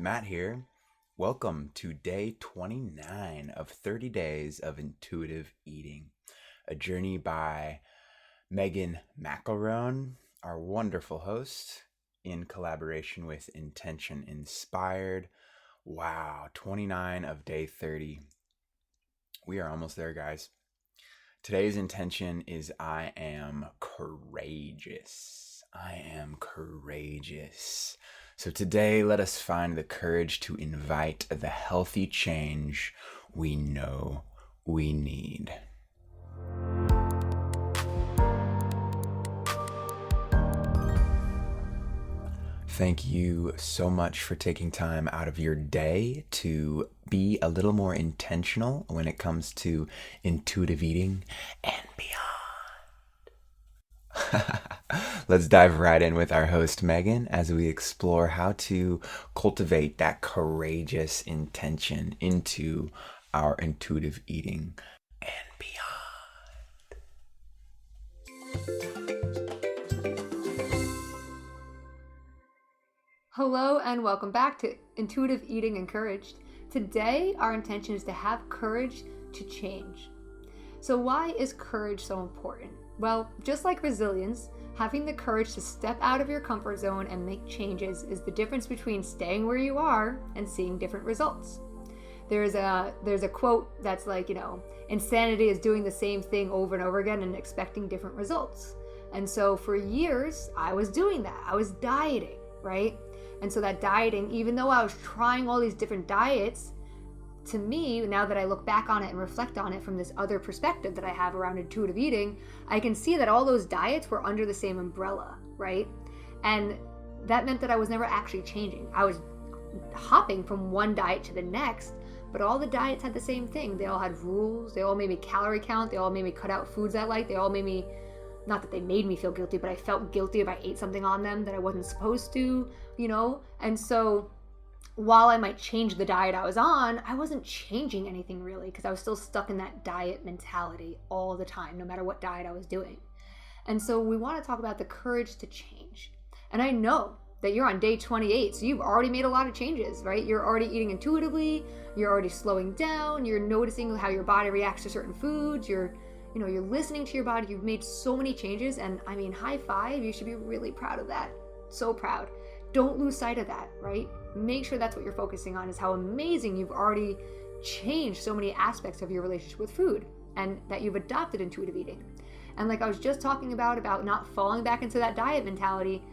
Matt here. Welcome to day 29 of 30 days of intuitive eating, a journey by Megan Macaron, our wonderful host, in collaboration with Intention Inspired. Wow, 29 of day 30. We are almost there, guys. Today's intention is I am courageous. I am courageous. So today, let us find the courage to invite the healthy change we know we need. Thank you so much for taking time out of your day to be a little more intentional when it comes to intuitive eating and beyond. Let's dive right in with our host, Megan, as we explore how to cultivate that courageous intention into our intuitive eating and beyond. Hello and welcome back to Intuitive Eating Encouraged. Today, our intention is to have courage to change. So why is courage so important? Well, just like resilience, having the courage to step out of your comfort zone and make changes is the difference between staying where you are and seeing different results. There's a quote that's like, insanity is doing the same thing over and over again and expecting different results. And so for years, I was doing that. I was dieting, right? And so that dieting, even though I was trying all these different diets, to me, now that I look back on it and reflect on it from this other perspective that I have around intuitive eating, I can see that all those diets were under the same umbrella, right? And that meant that I was never actually changing. I was hopping from one diet to the next, but all the diets had the same thing. They all had rules. They all made me calorie count. They all made me cut out foods I liked. They all made me, not that they made me feel guilty, but I felt guilty if I ate something on them that I wasn't supposed to, And so while I might change the diet I was on, I wasn't changing anything really because I was still stuck in that diet mentality all the time, no matter what diet I was doing. And so we want to talk about the courage to change. And I know that you're on day 28, so you've already made a lot of changes, right? You're already eating intuitively, you're already slowing down, you're noticing how your body reacts to certain foods, you're listening to your body. You've made so many changes, and I mean, high five, you should be really proud of that. So proud. Don't lose sight of that, right? Make sure that's what you're focusing on, is how amazing you've already changed so many aspects of your relationship with food and that you've adopted intuitive eating. And like I was just talking about not falling back into that diet mentality,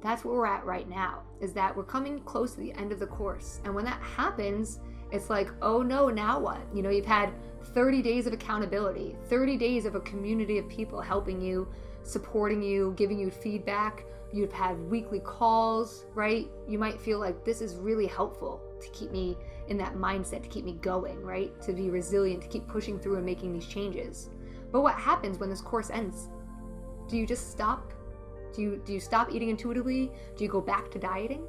that's where we're at right now, is that we're coming close to the end of the course. And when that happens, it's like, oh no, now what? You've had 30 days of accountability, 30 days of a community of people helping you, supporting you, giving you feedback. You've had weekly calls, right? You might feel like this is really helpful to keep me in that mindset, to keep me going, right? To be resilient, to keep pushing through and making these changes. But what happens when this course ends? Do you just stop? Do you stop eating intuitively? Do you go back to dieting,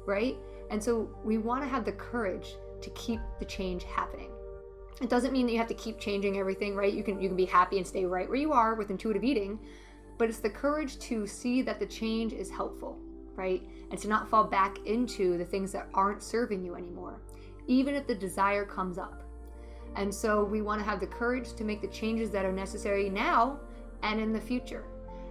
right? And so we want to have the courage to keep the change happening. It doesn't mean that you have to keep changing everything, right? You can be happy and stay right where you are with intuitive eating, but it's the courage to see that the change is helpful, right? And to not fall back into the things that aren't serving you anymore, even if the desire comes up. And so we want to have the courage to make the changes that are necessary now and in the future.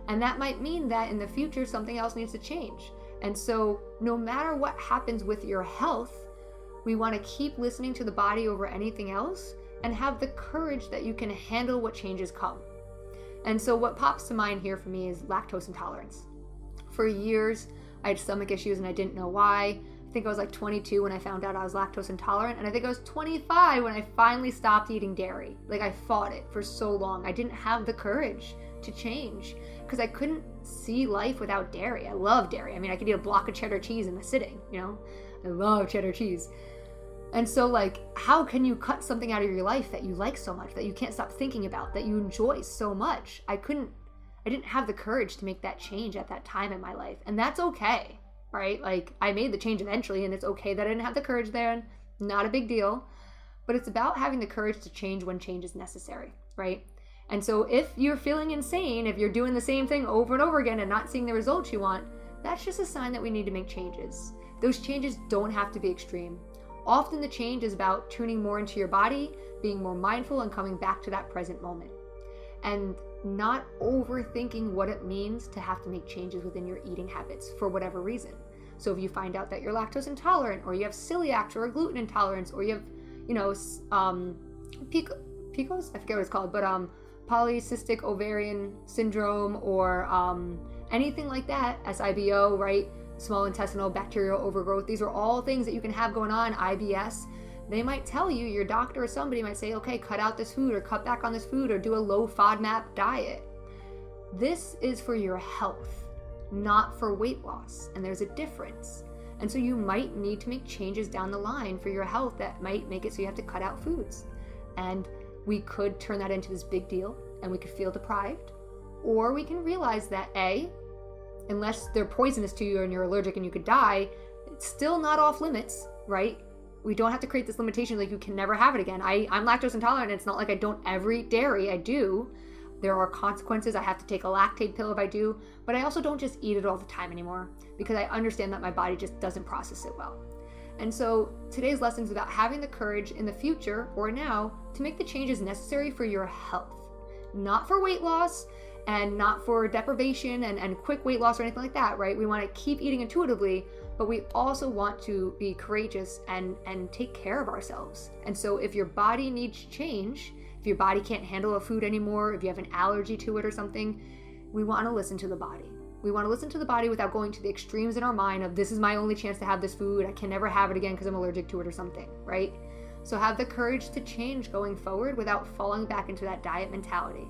And that might mean that in the future, something else needs to change. And so no matter what happens with your health, we want to keep listening to the body over anything else and have the courage that you can handle what changes come. And so what pops to mind here for me is lactose intolerance. For years, I had stomach issues and I didn't know why. I think I was like 22 when I found out I was lactose intolerant, and I think I was 25 when I finally stopped eating dairy. Like, I fought it for so long. I didn't have the courage to change because I couldn't see life without dairy. I love dairy. I mean, I could eat a block of cheddar cheese in a sitting, I love cheddar cheese. And so, how can you cut something out of your life that you like so much, that you can't stop thinking about, that you enjoy so much? I didn't have the courage to make that change at that time in my life. And that's okay, right? I made the change eventually, and it's okay that I didn't have the courage then. Not a big deal. But it's about having the courage to change when change is necessary, right? And so if you're feeling insane, if you're doing the same thing over and over again and not seeing the results you want, that's just a sign that we need to make changes. Those changes don't have to be extreme. Often the change is about tuning more into your body, being more mindful, and coming back to that present moment. And not overthinking what it means to have to make changes within your eating habits for whatever reason. So if you find out that you're lactose intolerant, or you have celiac or a gluten intolerance, or you have, PCOS, I forget what it's called, but polycystic ovarian syndrome, or anything like that, SIBO, right? Small intestinal bacterial overgrowth. These are all things that you can have going on, IBS. They might tell you, your doctor or somebody might say, okay, cut out this food or cut back on this food or do a low FODMAP diet. This is for your health, not for weight loss. And there's a difference. And so you might need to make changes down the line for your health that might make it so you have to cut out foods. And we could turn that into this big deal and we could feel deprived. Or we can realize that unless they're poisonous to you and you're allergic and you could die, it's still not off limits, right? We don't have to create this limitation like you can never have it again. I'm lactose intolerant. It's not like I don't ever eat dairy. I do. There are consequences. I have to take a lactate pill if I do, but I also don't just eat it all the time anymore because I understand that my body just doesn't process it well. And so today's lesson is about having the courage in the future or now to make the changes necessary for your health, not for weight loss and not for deprivation and quick weight loss or anything like that, right? We want to keep eating intuitively, but we also want to be courageous and take care of ourselves. And so if your body needs change, if your body can't handle a food anymore, if you have an allergy to it or something, we want to listen to the body. We want to listen to the body without going to the extremes in our mind of this is my only chance to have this food, I can never have it again because I'm allergic to it or something, right? So have the courage to change going forward without falling back into that diet mentality.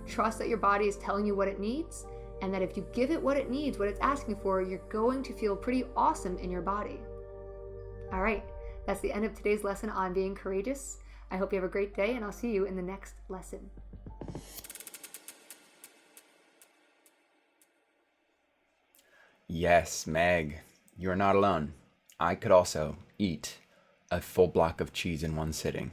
Trust that your body is telling you what it needs, and that if you give it what it needs, what it's asking for, you're going to feel pretty awesome in your body. All right, that's the end of today's lesson on being courageous. I hope you have a great day, and I'll see you in the next lesson. Yes, Meg, you're not alone. I could also eat a full block of cheese in one sitting.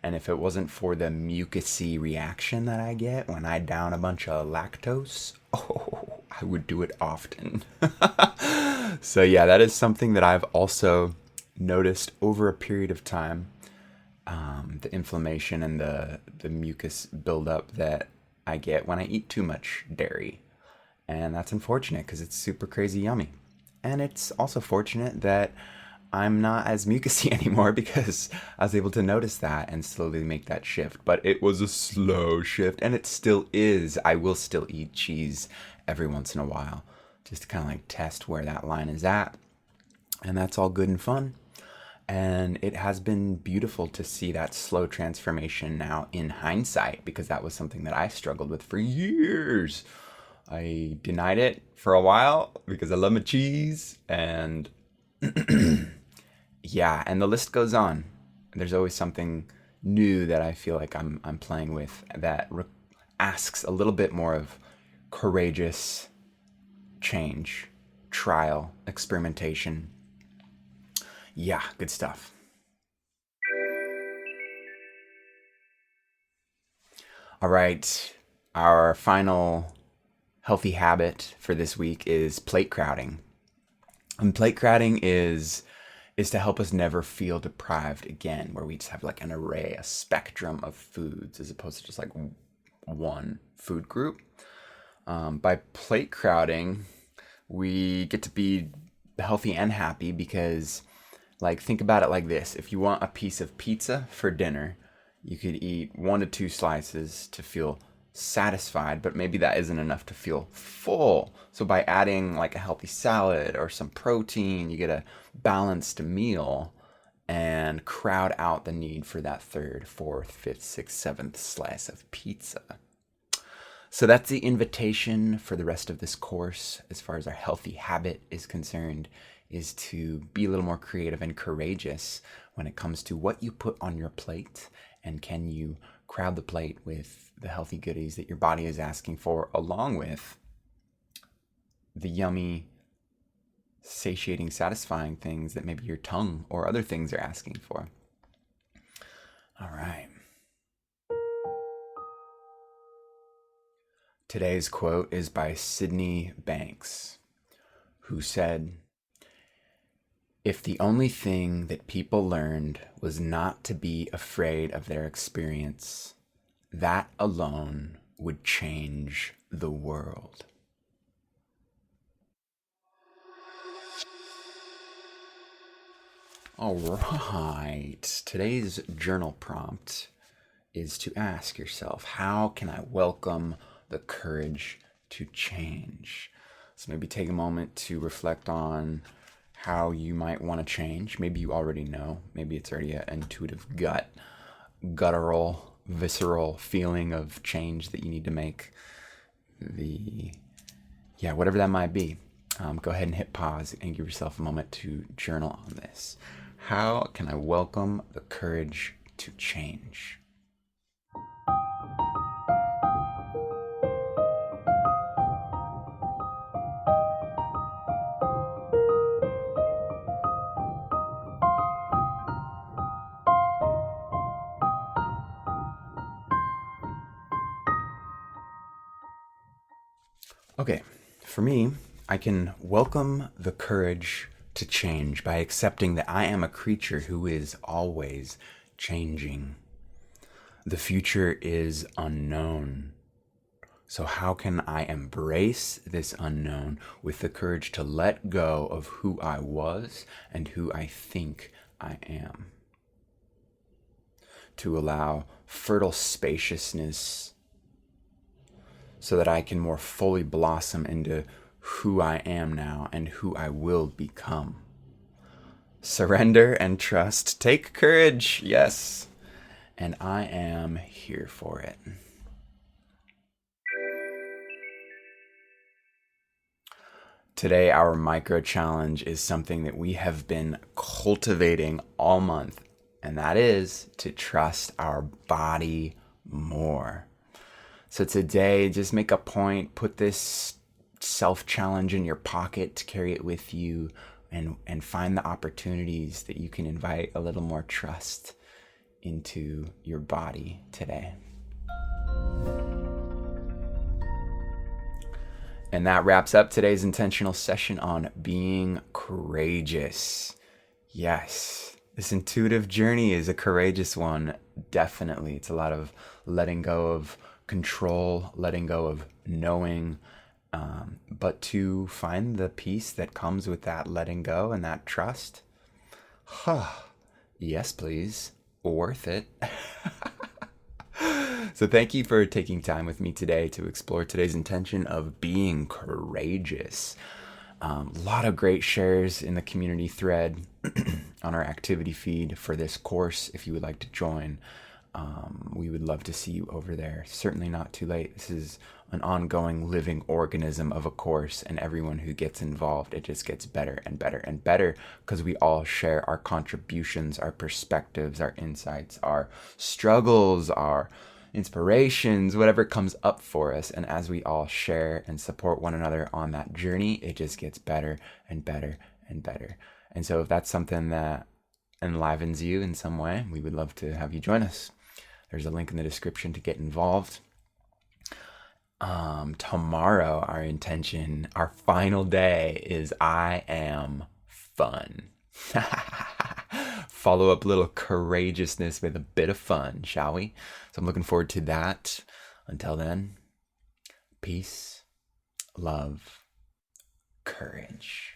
And if it wasn't for the mucusy reaction that I get when I down a bunch of lactose, I would do it often. So yeah, that is something that I've also noticed over a period of time. The inflammation and the mucus buildup that I get when I eat too much dairy. And that's unfortunate because it's super crazy yummy. And it's also fortunate that I'm not as mucusy anymore because I was able to notice that and slowly make that shift. But it was a slow shift, and it still is. I will still eat cheese every once in a while just to kind of like test where that line is at. And that's all good and fun. And it has been beautiful to see that slow transformation now in hindsight, because that was something that I struggled with for years. I denied it for a while because I love my cheese, and yeah, and the list goes on. There's always something new that I feel like I'm playing with that asks a little bit more of courageous change, trial, experimentation. Yeah, good stuff. All right, our final healthy habit for this week is plate crowding. And plate crowding is to help us never feel deprived again, where we just have like an array, a spectrum of foods as opposed to just like one food group. By plate crowding, we get to be healthy and happy because, like, think about it like this. If you want a piece of pizza for dinner, you could eat 1 to 2 slices to feel satisfied, but maybe that isn't enough to feel full. So by adding like a healthy salad or some protein, you get a balanced meal and crowd out the need for that 3rd, 4th, 5th, 6th, 7th slice of pizza. So that's the invitation for the rest of this course, as far as our healthy habit is concerned, is to be a little more creative and courageous when it comes to what you put on your plate, and can you crowd the plate with the healthy goodies that your body is asking for, along with the yummy, satiating, satisfying things that maybe your tongue or other things are asking for. All right. Today's quote is by Sydney Banks. who said, "If the only thing that people learned was not to be afraid of their experience, that alone would change the world." All right, today's journal prompt is to ask yourself, how can I welcome the courage to change? So maybe take a moment to reflect on how you might want to change. Maybe you already know. Maybe it's already an intuitive guttural, visceral feeling of change that you need to make. Whatever that might be. Go ahead and hit pause and give yourself a moment to journal on this. How can I welcome the courage to change? Okay, for me, I can welcome the courage to change by accepting that I am a creature who is always changing. The future is unknown. So how can I embrace this unknown with the courage to let go of who I was and who I think I am? To allow fertile spaciousness so that I can more fully blossom into who I am now and who I will become. Surrender and trust. Take courage, yes. And I am here for it. Today, our micro challenge is something that we have been cultivating all month, and that is to trust our body more. So today, just make a point, put this self-challenge in your pocket to carry it with you, and find the opportunities that you can invite a little more trust into your body today. And that wraps up today's intentional session on being courageous. Yes, this intuitive journey is a courageous one, definitely. It's a lot of letting go of control, letting go of knowing, but to find the peace that comes with that letting go and that trust, yes, please, worth it. So thank you for taking time with me today to explore today's intention of being courageous. A lot of great shares in the community thread on our activity feed for this course. If you would like to join, we would love to see you over there. Certainly not too late. This is an ongoing living organism of a course, and everyone who gets involved, it just gets better and better and better because we all share our contributions, our perspectives, our insights, our struggles, our inspirations, whatever comes up for us. And as we all share and support one another on that journey, it just gets better and better and better. And so if that's something that enlivens you in some way, we would love to have you join us. There's a link in the description to get involved. Tomorrow, our intention, our final day is I am fun. Follow up a little courageousness with a bit of fun, shall we? So I'm looking forward to that. Until then, peace, love, courage.